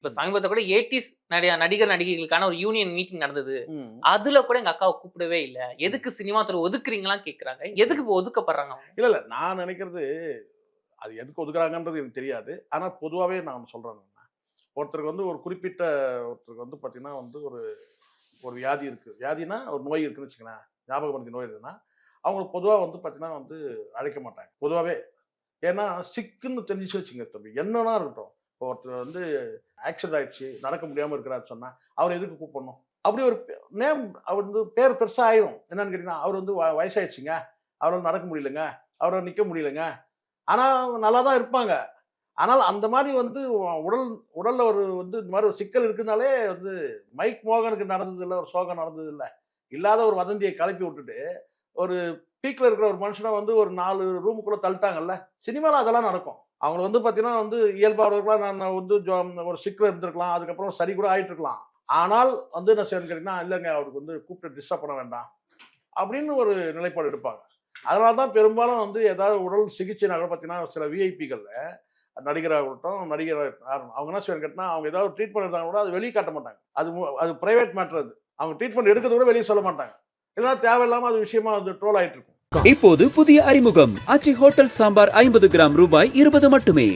இப்ப சமீபத்துல கூட 80ஸ் நடிகர், நடிகைகளுக்கான ஒரு யூனியன் மீட்டிங் நடந்தது. ம். அதுல கூட எங்க அக்காவ கூப்பிடவே இல்ல. எதுக்கு சினிமா துறை ஒதுக்குறீங்களான்னு கேட்கறாங்க. எதுக்கு இப்ப ஒதுக்கப்படுறாங்க அவங்க? இல்ல, இல்ல. நான் நினைக்கிறது, அது எதுக்கு ஒதுக்குறாங்கன்றது எனக்கு தெரியாது. ஆனா பொதுவாவே நான் சொல்றேன் நானு. ஒருத்தருக்கு வந்து ஒரு குறிப்பிட்ட ஒருத்தருக்கு வந்து பார்த்தீங்கன்னா வந்து ஒரு ஒரு வியாதி இருக்கு. வியாதின்னா ஒரு நோய் இருக்குன்னு வச்சுக்கங்களேன். ஞாபக மறதி நோய் இருக்குன்னா, அவங்களுக்கு பொதுவா வந்து பார்த்தீங்கன்னா வந்து அழைக்க மாட்டாங்க. பொதுவாவே. ஏன்னா சிக்குன்னு தெரிஞ்சுச்சு வச்சுக்கங்க தம்பி. என்னன்னா இருக்கட்டும். இப்போ ஒருத்தர் வந்து ஆக்சிடென்ட் ஆயிடுச்சு, நடக்க முடியாம இருக்கிறாருன்னு சொன்னா, அவர எதுக்கு கூப்பிடணும்? அப்படி ஒரு நேம் அவர் வந்து பேர் பெருசா ஆயிரும். என்னன்னு கேட்டீங்கன்னா, அவர் வந்து வயசாயிடுச்சுங்க. அவரால நடக்க முடியலங்க. அவரால நிக்க முடியலங்க. ஆனா நல்லா தான் இருப்பாங்க. ஆனால் அந்த மாரி வந்து உடல் உடல்ல ஒரு வந்து இந்த மாரி ஒரு சிக்கல் இருக்குனாலே வந்து மைக் மோகனுக்கு நடந்ததில்ல, ஒரு சோகம் நடந்ததில்ல. இல்லாத ஒரு வதந்திய கிளப்பி விட்டுட்டு, ஒரு பீக்ல இருக்கிற ஒரு மனுஷன வந்து ஒரு 4 ரூமுக்குள்ள தள்ளிட்டாங்கல்ல. சினிமால அதெல்லாம் நடக்கும். அவங்க வந்து பார்த்தீங்கன்னா வந்து இயல்பானவர்களா நான் வந்து ஒரு சிக்ல இருந்திருக்கலாம். அதுக்கப்புறம் சரி கூட ஆயிட்டு இருக்கலாம். ஆனால் வந்து என்ன செய்யணும்னு கேட்டீங்கன்னா, இல்லங்க அவருக்கு வந்து கூப்பிட்டு டிஸ்டர்ப் பண்ண வேண்டாம். அப்படின்னு ஒரு நிலைப்பாடு எடுப்பாங்க. அதனால தான் பெரும்பாலும் வந்து ஏதாவது உடல் சிகிச்சைனா கூட பார்த்தீங்கன்னா, சில விஐபிகள் நடிகராகட்டும், நடிகர் அவங்க என்ன செய்வாங்கன்னு கேட்டா, அவங்க ஏதாவது ட்ரீட்மெண்ட் எடுத்தாங்கன்னா கூட, அத வெளிய காட்ட மாட்டாங்க. அது பிரைவேட் மேட்டர் அது. அவங்க ட்ரீட்மெண்ட் எடுக்கிறத கூட வெளிய சொல்ல மாட்டாங்க. இல்லன்னா தேவையில்லாம அது விஷயமா அது ட்ரோல் ஆயிட்டு இருக்கும். இப்போது புதிய அறிமுகம் ஆச்சி ஹோட்டல் சாம்பார் 50 கிராம் ரூபாய் 20 மட்டுமே.